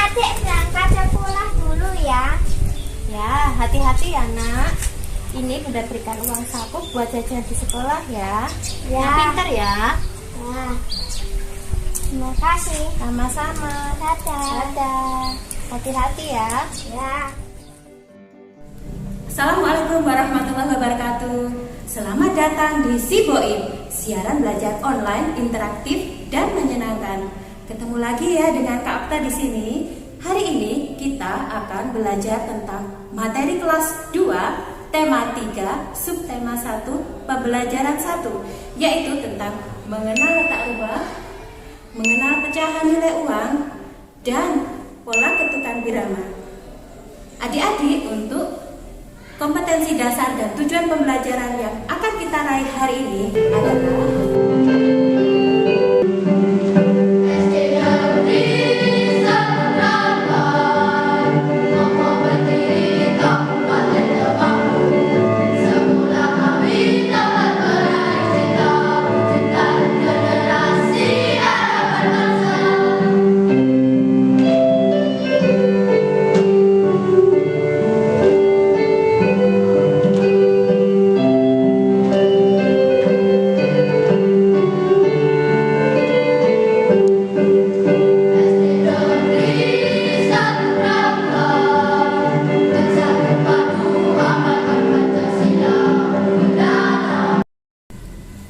Adik berangkat sekolah dulu ya. Ya, hati-hati ya nak. Ini Bunda berikan uang saku buat jajan di sekolah ya. Ya. Yang pintar ya. Ya. Terima kasih. Sama-sama. Dadah. Dadah. Hati-hati ya. Ya. Assalamualaikum warahmatullahi wabarakatuh. Selamat datang di Siboim, siaran belajar online interaktif dan menyenangkan. Ketemu lagi ya dengan Kak Okta di sini. Hari ini kita akan belajar tentang materi kelas 2, tema 3, subtema 1, pembelajaran 1, yaitu tentang mengenal letak rumah, mengenal pecahan nilai uang, dan pola ketukan birama. Adik-adik, untuk kompetensi dasar dan tujuan pembelajaran yang akan kita raih hari ini adalah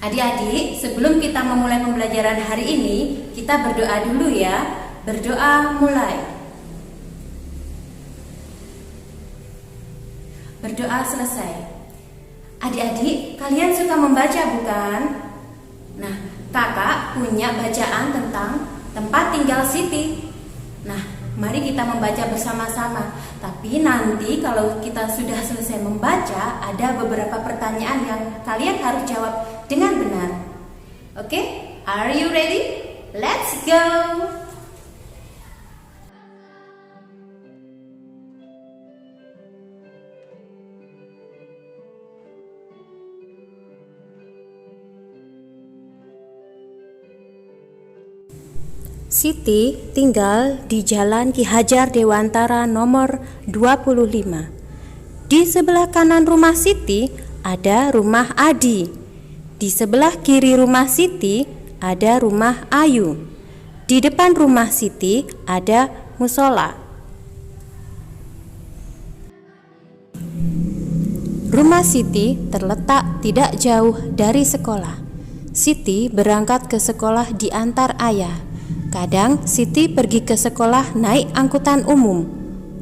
Adik-adik, sebelum kita memulai pembelajaran hari ini, kita berdoa dulu ya. Berdoa mulai. Berdoa selesai. Adik-adik, kalian suka membaca bukan? Nah, kakak punya bacaan tentang tempat tinggal Siti. Nah, mari kita membaca bersama-sama. Tapi nanti kalau kita sudah selesai membaca, ada beberapa pertanyaan yang kalian harus jawab dengan benar. Oke? Are you ready? Let's go! Siti tinggal di Jalan Ki Hajar Dewantara nomor 25. Di sebelah kanan rumah Siti ada rumah Adi. Di sebelah kiri rumah Siti ada rumah Ayu. Di depan rumah Siti ada musola. Rumah Siti terletak tidak jauh dari sekolah. Siti berangkat ke sekolah diantar ayah. Kadang Siti pergi ke sekolah naik angkutan umum.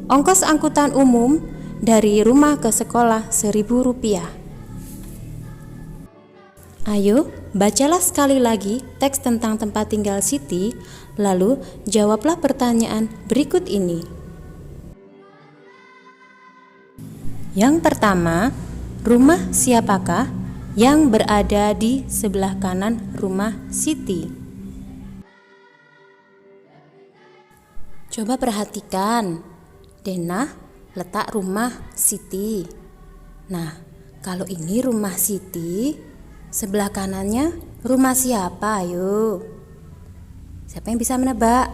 Ongkos angkutan umum dari rumah ke sekolah Rp1.000. Ayo, bacalah sekali lagi teks tentang tempat tinggal Siti, lalu jawablah pertanyaan berikut ini. Yang pertama, rumah siapakah yang berada di sebelah kanan rumah Siti? Coba perhatikan, denah letak rumah Siti. Nah, kalau ini rumah Siti, sebelah kanannya rumah siapa? Ayo, siapa yang bisa menebak?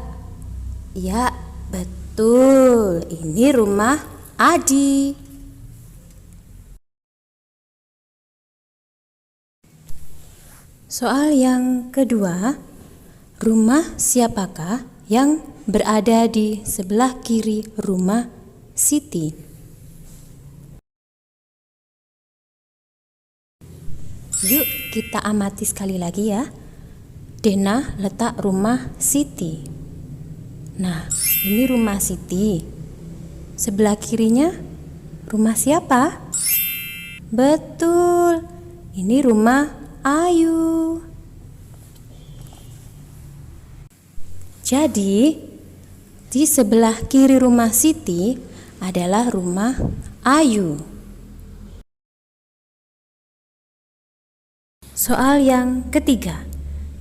Ya, betul, ini rumah Adi. Soal yang kedua, rumah siapakah yang berada di sebelah kiri rumah Siti? Yuk kita amati sekali lagi ya. Denah letak rumah Siti. Nah, ini rumah Siti. Sebelah kirinya rumah siapa? Betul, ini rumah Ayu. Jadi, di sebelah kiri rumah Siti adalah rumah Ayu. Soal yang ketiga,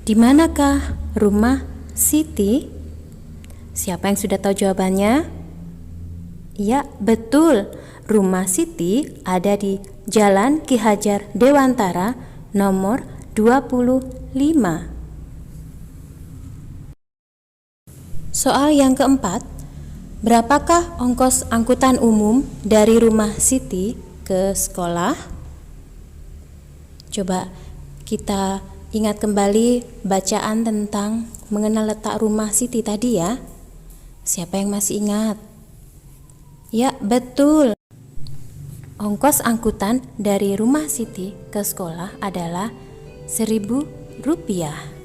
di manakah rumah Siti? Siapa yang sudah tahu jawabannya? Ya, betul. Rumah Siti ada di Jalan Ki Hajar Dewantara nomor 25. Soal yang keempat, Berapakah ongkos angkutan umum dari rumah Siti ke sekolah? Coba kita ingat kembali bacaan tentang mengenal letak rumah Siti tadi ya. Siapa yang masih ingat? Ya, betul. Ongkos angkutan dari rumah Siti ke sekolah adalah Rp1.000.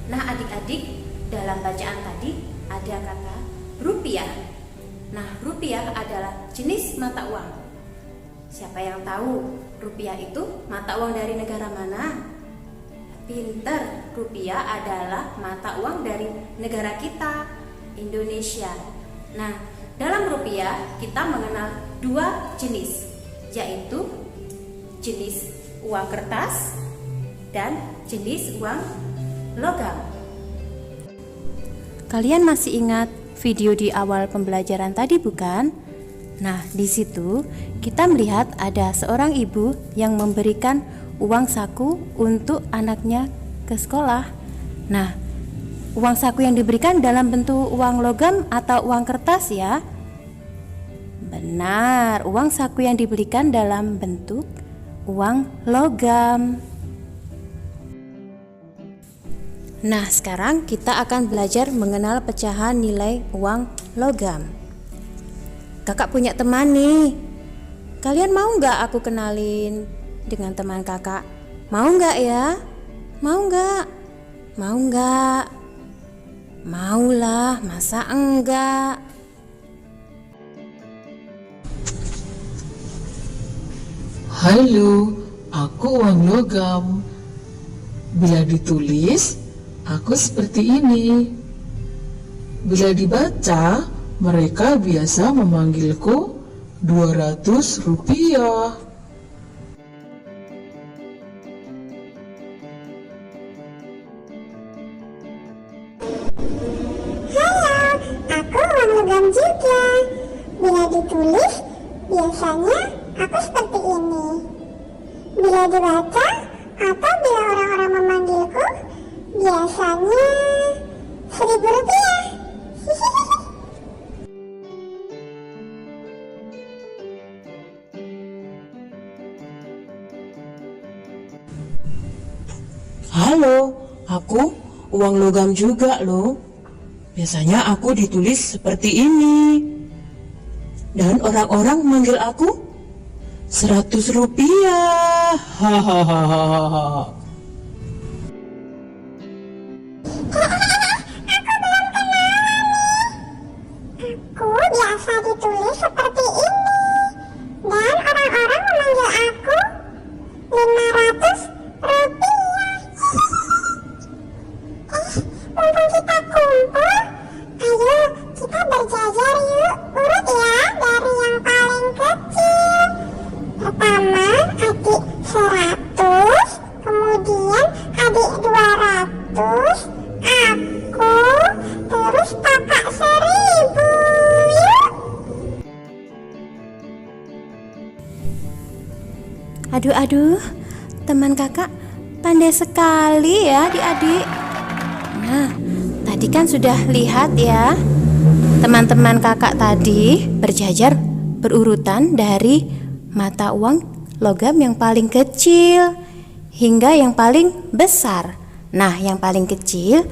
Nah adik-adik, dalam bacaan tadi ada kata rupiah. Nah rupiah adalah jenis mata uang. Siapa yang tahu rupiah itu mata uang dari negara mana? Pinter, rupiah adalah mata uang dari negara kita, Indonesia. Nah dalam rupiah kita mengenal dua jenis, yaitu jenis uang kertas dan jenis uang logam. Kalian masih ingat video di awal pembelajaran tadi bukan? Nah, di situ kita melihat ada seorang ibu yang memberikan uang saku untuk anaknya ke sekolah. Nah, uang saku yang diberikan dalam bentuk uang logam atau uang kertas ya? Benar, uang saku yang diberikan dalam bentuk uang logam. Nah, sekarang kita akan belajar mengenal pecahan nilai uang logam. Kakak punya teman nih. Kalian mau nggak aku kenalin dengan teman kakak? Mau nggak ya? Mau nggak? Mau nggak? Maulah, masa enggak? Halo, aku uang logam. Bila ditulis, aku seperti ini. Bila dibaca, mereka biasa memanggilku 200 rupiah. Halo, aku uang logam juga. Bila ditulis, biasanya aku seperti ini. Bila dibaca atau bila orang-orang memanggilku, biasanya 1.000 rupiah. Halo, aku uang logam juga loh. Biasanya aku ditulis seperti ini. Dan orang-orang memanggil aku 100 rupiah. Hahaha. Aku biasa ditulis seperti ini. Dan orang-orang memanggil aku 500 rupiah. Mumpung kita kumpul, ayo kita berjajar yuk. Urut ya dari yang paling kecil. Pertama adik 100, kemudian adik 200, aku, terus kakak 1.000. Yuk. Aduh, teman kakak pandai sekali ya adik-adik. Nah, tadi kan sudah lihat ya, teman-teman kakak tadi berjajar berurutan dari mata uang logam yang paling kecil hingga yang paling besar. Nah, yang paling kecil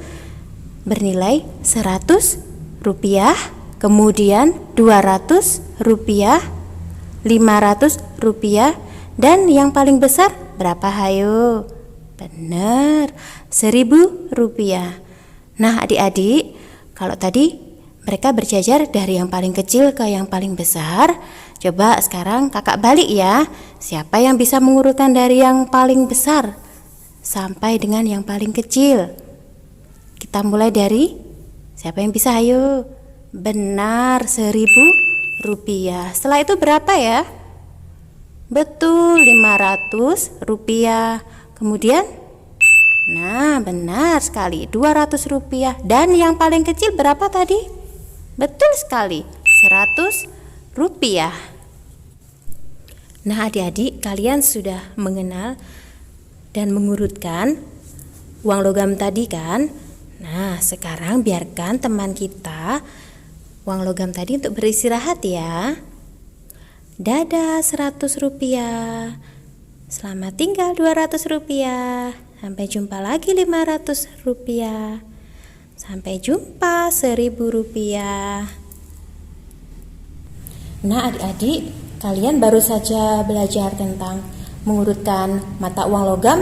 bernilai 100 rupiah, kemudian 200 rupiah, 500 rupiah, dan yang paling besar berapa hayo? Benar, 1.000 rupiah. Nah adik-adik, kalau tadi mereka berjajar dari yang paling kecil ke yang paling besar, coba sekarang kakak balik ya. Siapa yang bisa mengurutkan dari yang paling besar sampai dengan yang paling kecil? Kita mulai dari siapa yang bisa, ayo. Benar, 1.000 rupiah. Setelah itu berapa ya? Betul, 500 rupiah. Kemudian, nah benar sekali, 200 rupiah. Dan yang paling kecil berapa tadi? Betul sekali, 100 rupiah. Nah adik-adik, kalian sudah mengenal dan mengurutkan uang logam tadi kan? Nah, sekarang biarkan teman kita uang logam tadi untuk beristirahat ya. Dadah 100 rupiah. Selamat tinggal 200 rupiah. Sampai jumpa lagi 500 rupiah. Sampai jumpa 1000 rupiah. Nah adik-adik, kalian baru saja belajar tentang mengurutkan mata uang logam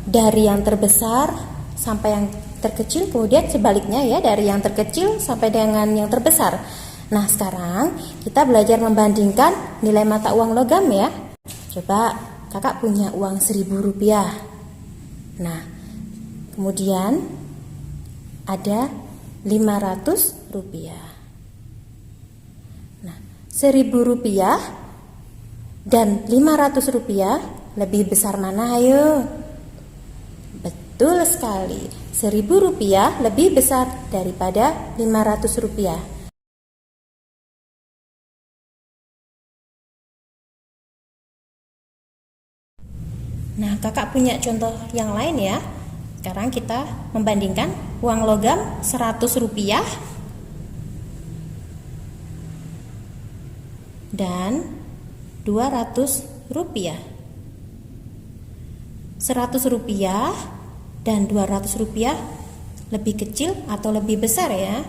dari yang terbesar sampai yang terkecil, kemudian sebaliknya ya, dari yang terkecil sampai dengan yang terbesar. Nah sekarang kita belajar membandingkan nilai mata uang logam ya. Coba kakak punya uang 1000 rupiah. Nah kemudian ada 500 rupiah. 1.000 rupiah dan 500 rupiah lebih besar mana ayo? Betul sekali, 1.000 rupiah lebih besar daripada 500 rupiah. Nah kakak punya contoh yang lain ya. Sekarang kita membandingkan uang logam 100 rupiah dan 200 rupiah. 100 rupiah dan 200 rupiah lebih kecil atau lebih besar ya?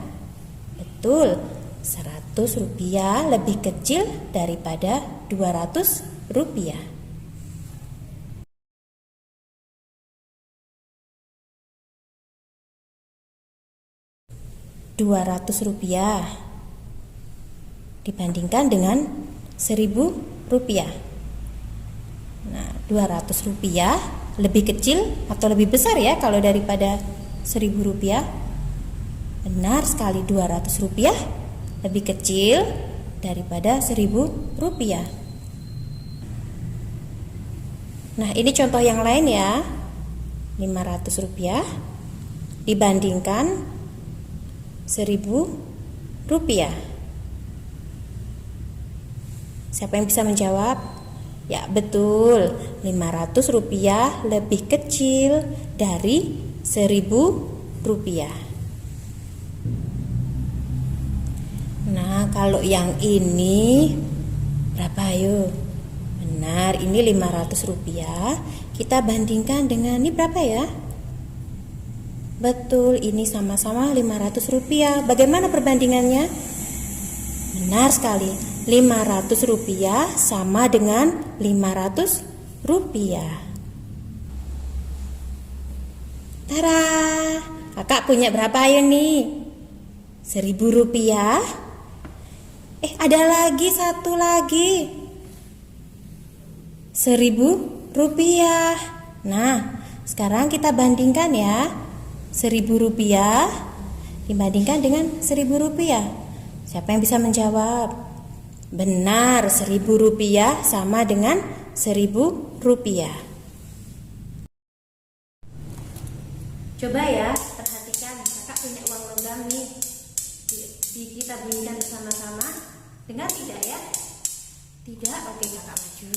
Betul, 100 rupiah lebih kecil daripada 200 rupiah. Rp200 dibandingkan dengan 1.000 rupiah. Nah, 200 rupiah lebih kecil atau lebih besar ya kalau daripada 1.000 rupiah? Benar sekali, 200 rupiah lebih kecil daripada 1.000 rupiah. Nah, ini contoh yang lain ya. 500 rupiah dibandingkan 1.000 rupiah. Siapa yang bisa menjawab? Ya betul, 500 rupiah lebih kecil dari 1.000 rupiah. Nah kalau yang ini berapa ayo? Benar, ini 500 rupiah. Kita bandingkan dengan ini berapa ya? Betul, ini sama-sama 500 rupiah. Bagaimana perbandingannya? Benar sekali, 500 rupiah sama dengan 500 rupiah. Tara, kakak punya berapa ayo nih? 1.000 rupiah. Ada lagi, satu lagi. 1.000 rupiah. Nah, sekarang kita bandingkan ya. 1.000 rupiah dibandingkan dengan 1.000 rupiah. Siapa yang bisa menjawab? Benar, 1.000 rupiah sama dengan 1.000 rupiah. Coba ya, perhatikan, kakak punya uang logam nih. Kita bandingkan bersama-sama. Dengar tidak ya? Tidak? Oke, kakak maju.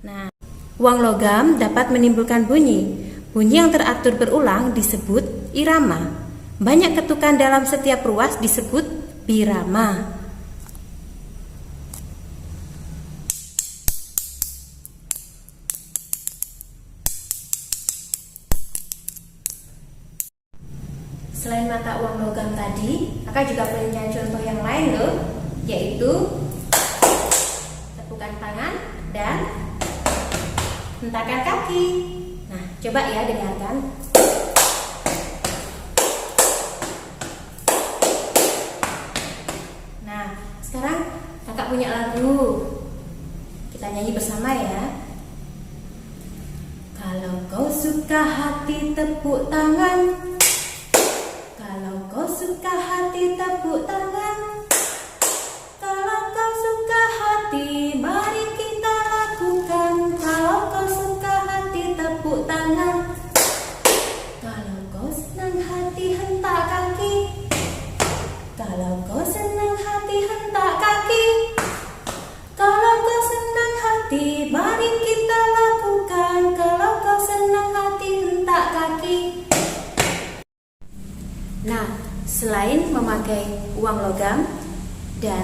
Nah, uang logam dapat menimbulkan bunyi. Bunyi yang teratur berulang disebut irama. Banyak ketukan dalam setiap ruas disebut birama. Selain mata uang logam tadi, kakak juga punya contoh yang lain loh, yaitu tepukan tangan dan hentakan kaki. Nah, coba ya dengarkan. Nah, sekarang kakak punya lagu. Kita nyanyi bersama ya. Kalau kau suka hati tepuk tangan. Kalau kau suka hati tepuk tangan. Kalau kau suka hati mari kita lakukan. Kalau kau suka hati tepuk tangan. Kalau kau senang hati hentak kaki. Kalau kau senang hati hentak kaki. Kalau Selain memakai uang logam dan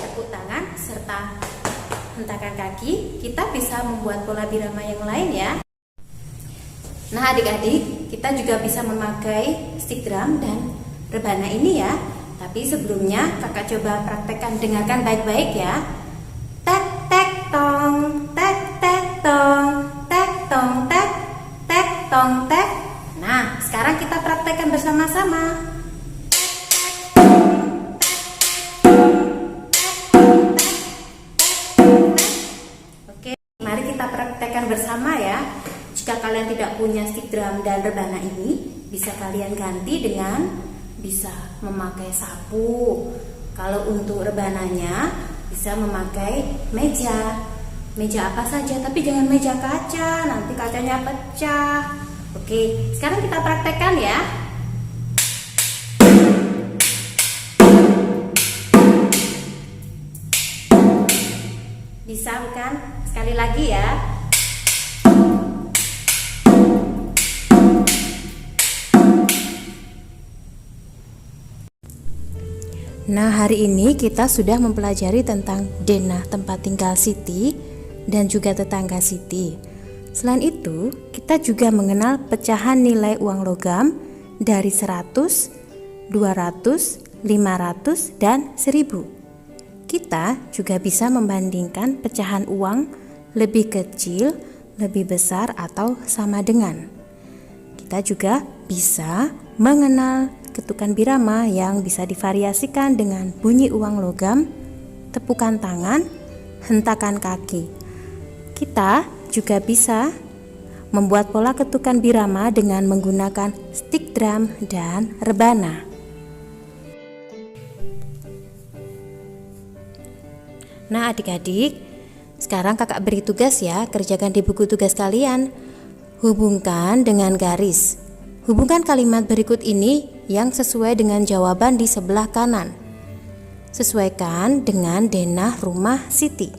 tepuk tangan serta hentakan kaki, kita bisa membuat pola birama yang lain ya. Nah adik-adik, kita juga bisa memakai stick drum dan rebana ini ya. Tapi sebelumnya kakak coba praktekkan, dengarkan baik-baik ya. Tek tek tong, tek tek tong, tek tong tek, tek tong tek. Nah sekarang kita praktekkan bersama-sama. Oke, mari kita praktekkan bersama ya. Jika kalian tidak punya stick drum dan rebana ini, bisa kalian ganti dengan bisa memakai sapu. Kalau untuk rebananya bisa memakai meja. Meja apa saja, tapi jangan meja kaca, nanti kacanya pecah. Oke, sekarang kita praktekkan ya. Bisa bukan? Sekali lagi ya. Nah, hari ini kita sudah mempelajari tentang denah tempat tinggal Siti dan juga tetangga Siti. Selain itu, kita juga mengenal pecahan nilai uang logam dari 100, 200, 500, dan 1000. Kita juga bisa membandingkan pecahan uang lebih kecil, lebih besar, atau sama dengan. Kita juga bisa mengenal ketukan birama yang bisa divariasikan dengan bunyi uang logam, tepukan tangan, hentakan kaki. Kita juga bisa membuat pola ketukan birama dengan menggunakan stick drum dan rebana. Nah adik-adik, sekarang kakak beri tugas ya, kerjakan di buku tugas kalian. Hubungkan dengan garis. Hubungkan kalimat berikut ini yang sesuai dengan jawaban di sebelah kanan. Sesuaikan dengan denah rumah Siti.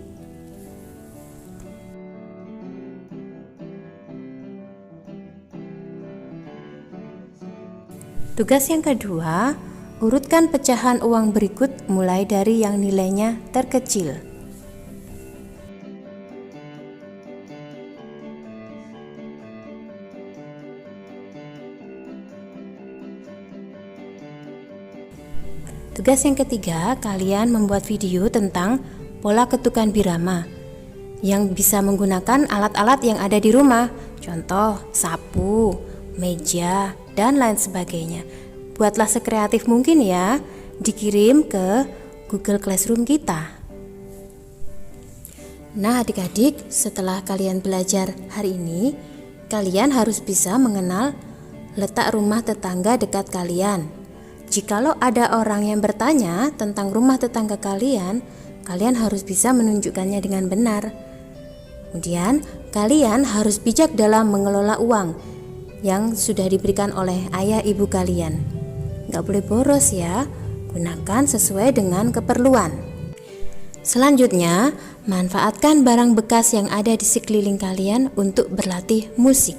Tugas yang kedua, urutkan pecahan uang berikut mulai dari yang nilainya terkecil. Tugas yang ketiga, kalian membuat video tentang pola ketukan birama yang bisa menggunakan alat-alat yang ada di rumah, contoh sapu, meja, dan lain sebagainya. Buatlah sekreatif mungkin ya, dikirim ke Google Classroom kita. Nah adik-adik, setelah kalian belajar hari ini, kalian harus bisa mengenal letak rumah tetangga dekat kalian. Jikalau ada orang yang bertanya tentang rumah tetangga kalian, kalian harus bisa menunjukkannya dengan benar. Kemudian, kalian harus bijak dalam mengelola uang yang sudah diberikan oleh ayah ibu kalian. Gak boleh boros ya, gunakan sesuai dengan keperluan. Selanjutnya, manfaatkan barang bekas yang ada di sekeliling kalian untuk berlatih musik.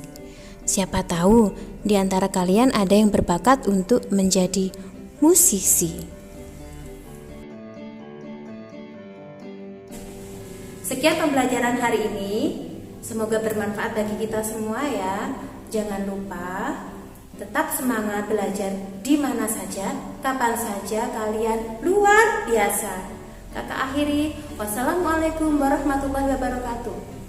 Siapa tahu di antara kalian ada yang berbakat untuk menjadi musisi. Sekian pembelajaran hari ini. Semoga bermanfaat bagi kita semua ya. Jangan lupa tetap semangat belajar di mana saja, kapan saja, kalian luar biasa. Kakak akhiri, wassalamualaikum warahmatullahi wabarakatuh.